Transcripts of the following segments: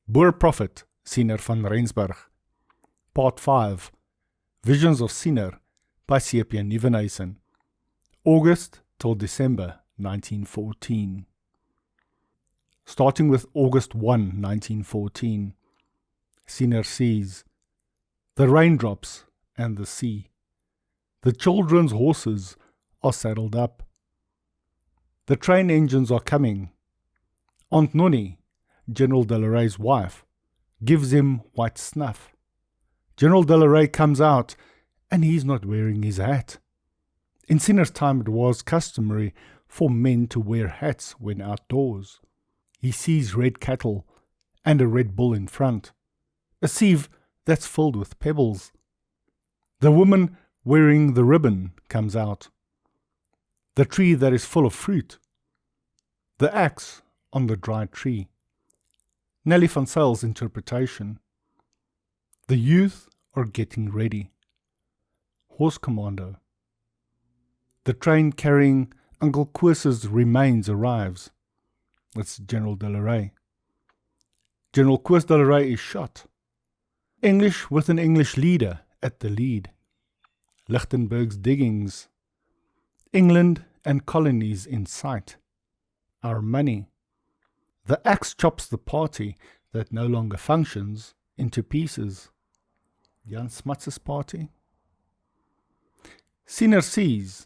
Boer Prophet, Siener van Rensburg. Part 5. Visions of Siener by CP Nieuwenhuizen. August till December 1914. Starting with August 1, 1914. Siener sees the raindrops and the sea. The children's horses are saddled up. The train engines are coming. Aunt Nonnie, General Delarey's wife, gives him white snuff. General Delarey comes out, and he's not wearing his hat. In Siener's time it was customary for men to wear hats when outdoors. He sees red cattle and a red bull in front, a sieve that's filled with pebbles. The woman wearing the ribbon comes out. The tree that is full of fruit. The axe on the dry tree. Nelly van Zyle's interpretation. The youth are getting ready. Horse commando. The train carrying Uncle Koos's remains arrives. That's General Delarey. General Koos Delarey is shot. English with an English leader at the lead. Lichtenberg's diggings. England and colonies in sight. Our money. The axe chops the party that no longer functions into pieces. Jan Smuts's party. Siener sees.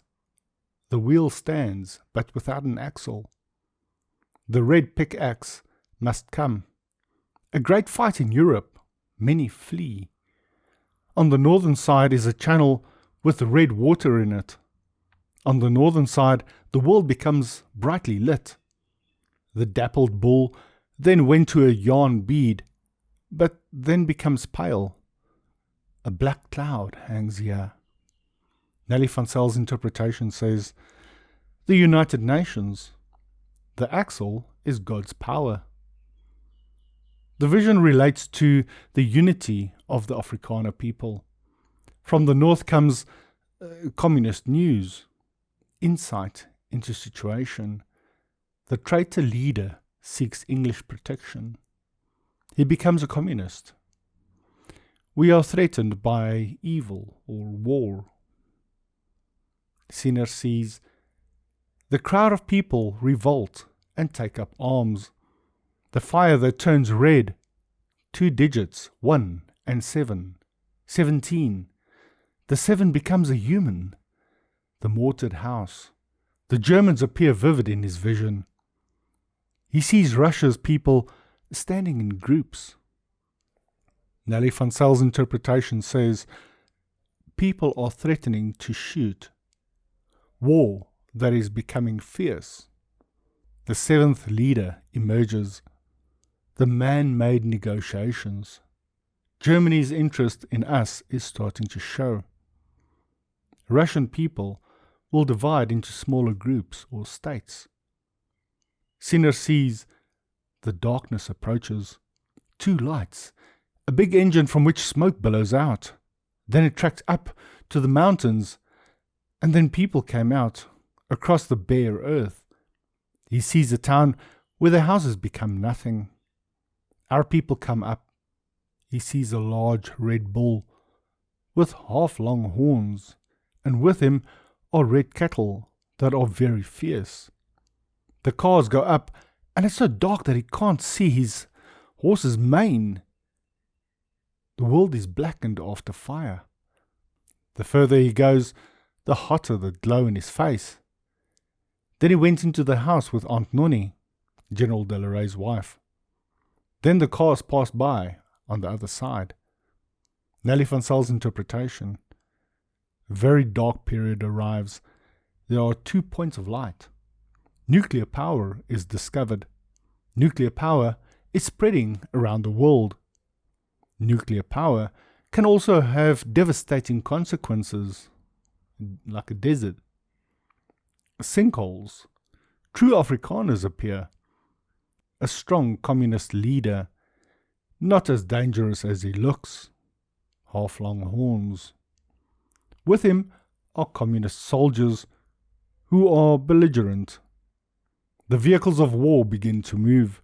The wheel stands, but without an axle. The red pickaxe must come. A great fight in Europe. Many flee. On the northern side is a channel with red water in it. On the northern side, the world becomes brightly lit. The dappled bull then went to a yarn bead, but then becomes pale. A black cloud hangs here. Nelly van Zyle's interpretation says, the United Nations. The axle is God's power. The vision relates to the unity of the Afrikaner people. From the north comes communist news, insight into situation. The traitor leader seeks English protection. He becomes a communist. We are threatened by evil or war. Siener sees the crowd of people revolt and take up arms. The fire that turns red. 2 digits, 1 and 7. 17. The 7 becomes a human. The mortared house. The Germans appear vivid in his vision. He sees Russia's people standing in groups. Nelly van Zyle's interpretation says, people are threatening to shoot. War that is becoming fierce. The 7th leader emerges. The man-made negotiations. Germany's interest in us is starting to show. Russian people will divide into smaller groups or states. Siener sees the darkness approaches. 2 lights, a big engine from which smoke billows out. Then it tracked up to the mountains, and then people came out across the bare earth. He sees a town where the houses become nothing. Our people come up. He sees a large red bull with half-long horns, and with him are red cattle that are very fierce. The cars go up, and it's so dark that he can't see his horse's mane. The world is blackened after fire. The further he goes, the hotter the glow in his face. Then he went into the house with Aunt Nonnie, General Delarey's wife. Then the cars passed by on the other side. Nelly van Zyle's interpretation. A very dark period arrives. There are 2 points of light. Nuclear power is discovered. Nuclear power is spreading around the world. Nuclear power can also have devastating consequences, like a desert. Sinkholes. True Afrikaners appear. A strong communist leader, not as dangerous as he looks. Half-long horns. With him are communist soldiers who are belligerent. The vehicles of war begin to move.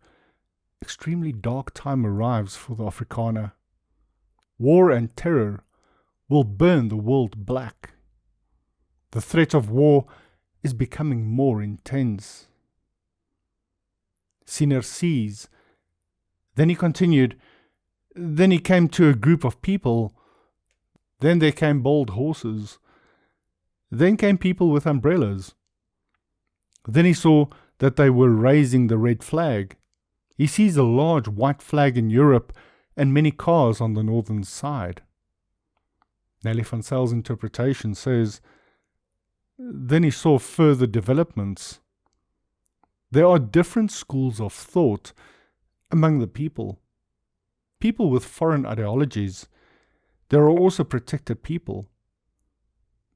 extremely dark time arrives for the Afrikaner. War and terror will burn the world black. The threat of war is becoming more intense. Sieners sees. Then he continued. Then he came to a group of people. Then there came bold horses. Then came people with umbrellas. Then he saw that they were raising the red flag. He sees a large white flag in Europe and many cars on the northern side. Nelly van Zyls' interpretation says, then he saw further developments. There are different schools of thought among the people. People with foreign ideologies. There are also protected people.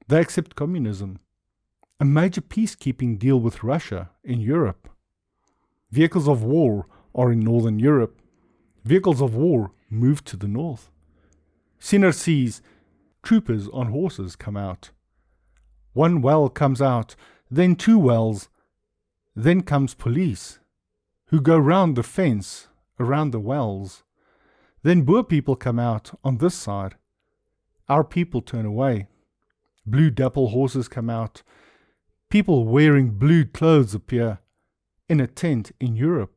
They accept communism, a major peacekeeping deal with Russia in Europe. Vehicles of war are in northern Europe. Vehicles of war move to the north. Sieners sees troopers on horses come out. One well comes out, then two wells, then comes police, who go round the fence around the wells. Then Boer people come out on this side. Our people turn away. Blue dappled horses come out. People wearing blue clothes appear. In a tent in Europe.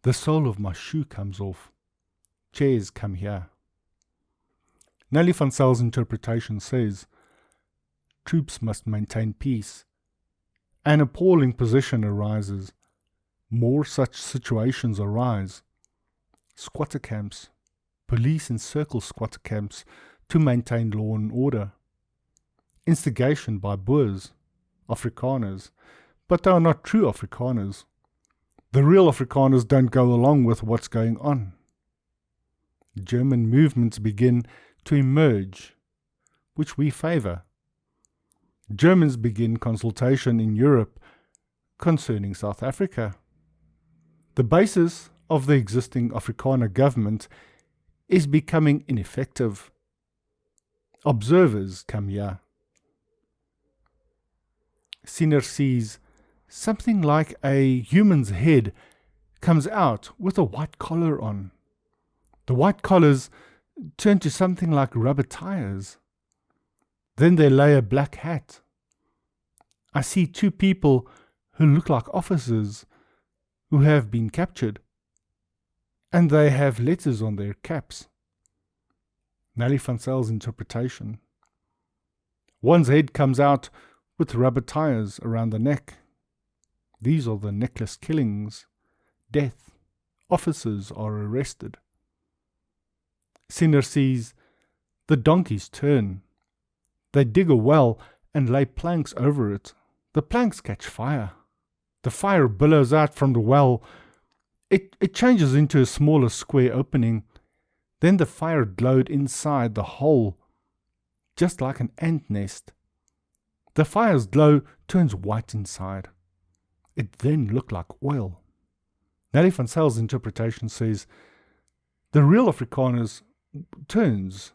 The sole of my shoe comes off. Chairs come here. Nelly van Zyls' interpretation says, troops must maintain peace. An appalling position arises. More such situations arise. Squatter camps. Police encircle squatter camps to maintain law and order. Instigation by Boers, Afrikaners, but they are not true Afrikaners. The real Afrikaners don't go along with what's going on. German movements begin to emerge, which we favour. Germans begin consultation in Europe concerning South Africa. The basis of the existing Afrikaner government is becoming ineffective. Observers come here. Sieners sees something like a human's head comes out with a white collar on. The white collars turn to something like rubber tires. Then they lay a black hat. I see two people who look like officers who have been captured, and they have letters on their caps. Nelly van Zyls' interpretation. One's head comes out with rubber tires around the neck. These are the necklace killings. Death. Officers are arrested. Sieners sees the donkeys turn. They dig a well and lay planks over it. The planks catch fire. The fire billows out from the well. It changes into a smaller square opening. Then the fire glowed inside the hole, just like an ant nest. The fire's glow turns white inside. It then looked like oil. Nelly van Zyls' interpretation says, the real Afrikaners turns,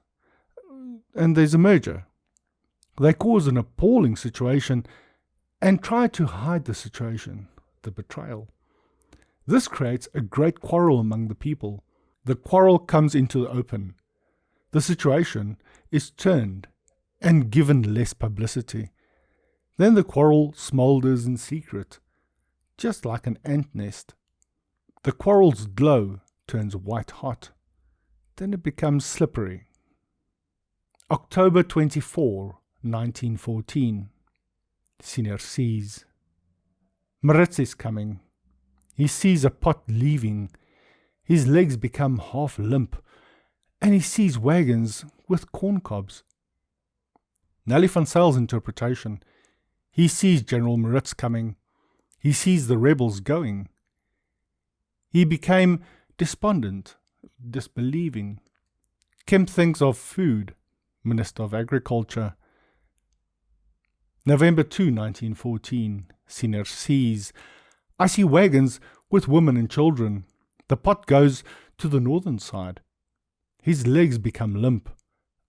and there's a merger. They cause an appalling situation and try to hide the situation, the betrayal. This creates a great quarrel among the people. The quarrel comes into the open. The situation is turned and given less publicity. Then the quarrel smoulders in secret, just like an ant nest. The quarrel's glow turns white hot. Then it becomes slippery. October 24, 1914. Sieners sees. Maritz is coming. He sees a pot leaving. His legs become half limp, and he sees wagons with corn cobs. Nelly van Zyls' interpretation. He sees General Maritz coming. He sees the rebels going. He became despondent, disbelieving. Kemp thinks of food, Minister of Agriculture. November 2, 1914. Sieners sees. I see wagons with women and children. The pot goes to the northern side. His legs become limp.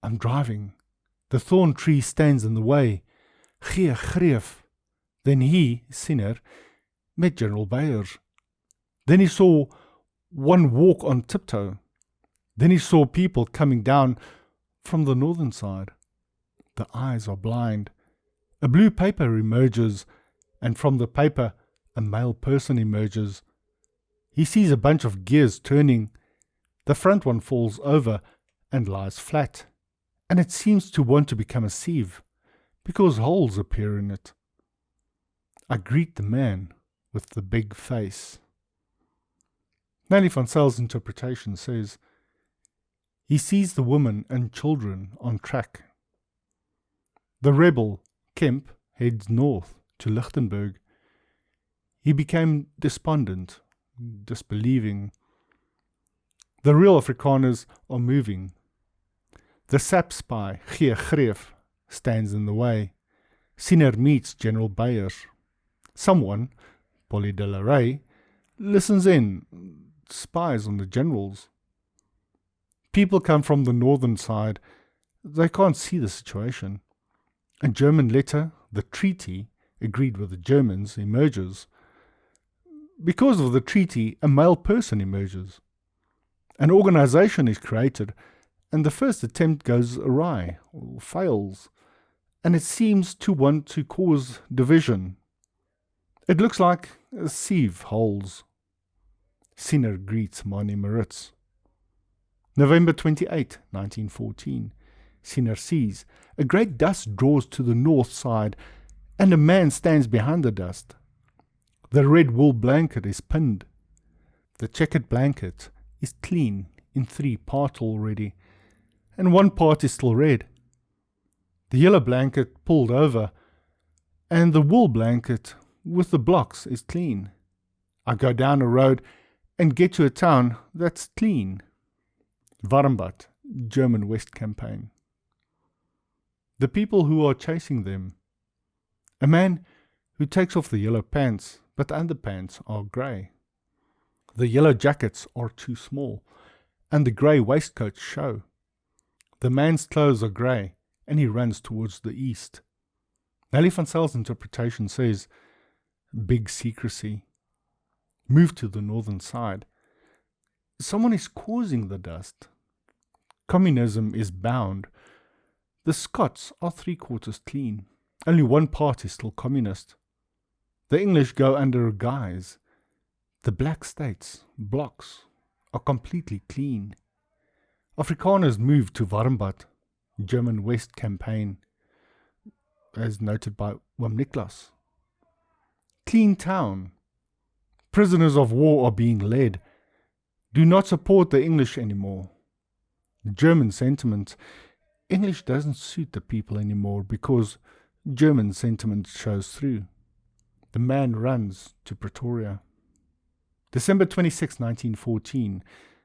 I'm driving. The thorn tree stands in the way. Gee greef. Then he, Siener, met General Beyers. Then he saw One walk on tiptoe. Then he saw people coming down from the northern side. The eyes are blind. A blue paper emerges, and from the paper a male person emerges. He sees a bunch of gears turning. The front one falls over and lies flat, and it seems to want to become a sieve, because holes appear in it. I greet the man with the big face. Nonnie van Zyls' interpretation says, he sees the woman and children on track. The rebel, Kemp, heads north to Lichtenburg. He became despondent, disbelieving. The real Afrikaners are moving. The sap spy, G. Greef, stands in the way. Siener meets General Beyers. Someone, Polly de la Rey, listens in, spies on the generals. People come from the northern side. They can't see the situation. A German letter, the treaty, agreed with the Germans, emerges. Because of the treaty, a male person emerges. An organization is created, and the first attempt goes awry, or fails, and it seems to want to cause division. It looks like a sieve holds. Siener greets Mani Maritz. November 28, 1914. Siener sees a great dust draws to the north side, and a man stands behind the dust. The red wool blanket is pinned. The checkered blanket is clean in 3 parts already, and 1 part is still red. The yellow blanket pulled over, and the wool blanket with the blocks is clean. I go down a road and get to a town that's clean. Warmbad, German West Campaign. The people who are chasing them. A man who takes off the yellow pants, but the underpants are grey. The yellow jackets are too small, and the grey waistcoats show. The man's clothes are grey, and he runs towards the east. Nonnie van Zyls' interpretation says, big secrecy. Move to the northern side. Someone is causing the dust. Communism is bound. The Scots are 3/4 clean. Only 1 part is still communist. The English go under a guise. The black states, blocks, are completely clean. Afrikaners move to Warmbad, German West Campaign, as noted by Wim Niklas. Clean town. Prisoners of war are being led. Do not support the English anymore. German sentiment. English doesn't suit the people anymore because German sentiment shows through. The man runs to Pretoria. December 26, 1914.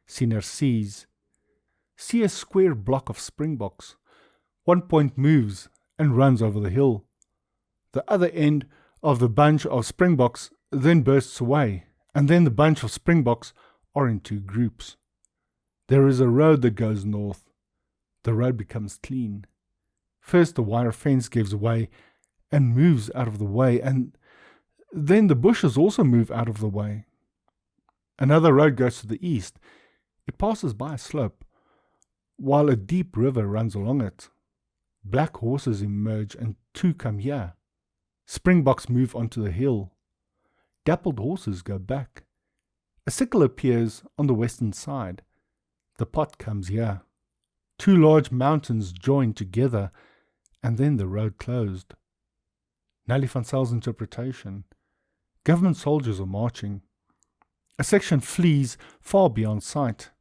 Siener sees. See a square block of springboks. 1 point moves and runs over the hill. The other end of the bunch of springboks then bursts away, and then the bunch of springboks are in 2 groups. There is a road that goes north. The road becomes clean. First the wire fence gives way and moves out of the way, and then the bushes also move out of the way. Another road goes to the east. It passes by a slope, while a deep river runs along it. Black horses emerge and 2 come here. Springboks move onto the hill. Dappled horses go back. A sickle appears on the western side. The pot comes here. 2 large mountains join together, and then the road closed. Nonnie van Zyls' interpretation. Government soldiers are marching. A section flees far beyond sight.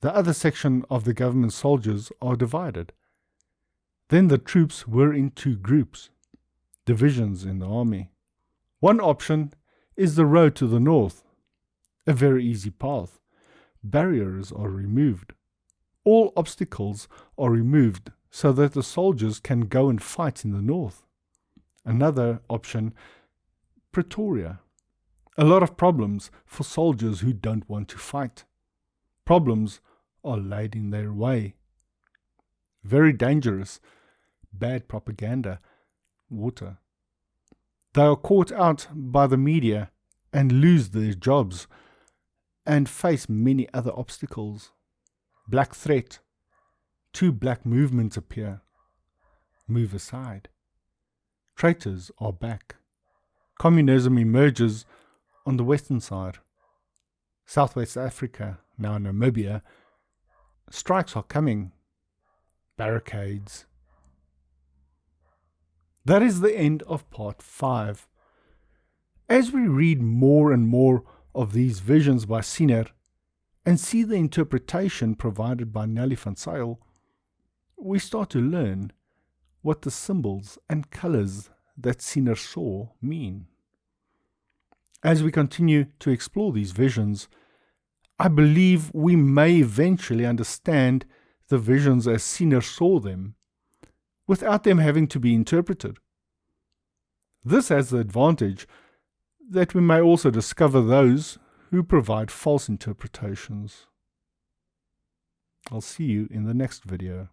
The other section of the government soldiers are divided. Then the troops were in 2 groups, divisions in the army. One option is the road to the north, a very easy path. Barriers are removed. All obstacles are removed so that the soldiers can go and fight in the north. Another option, Pretoria. A lot of problems for soldiers who don't want to fight. Problems are laid in their way. Very dangerous. Bad propaganda. Water. They are caught out by the media and lose their jobs. and face many other obstacles. Black threat. 2 black movements appear. Move aside. Traitors are back. Communism emerges on the western side. Southwest Africa, now Namibia. Strikes are coming. Barricades. That is the end of part 5. As we read more and more of these visions by Siener and see the interpretation provided by Nonnie van Zyl, we start to learn what the symbols and colors that Siener saw mean. As we continue to explore these visions, I believe we may eventually understand the visions as Siener saw them, without them having to be interpreted. This has the advantage that we may also discover those who provide false interpretations. I'll see you in the next video.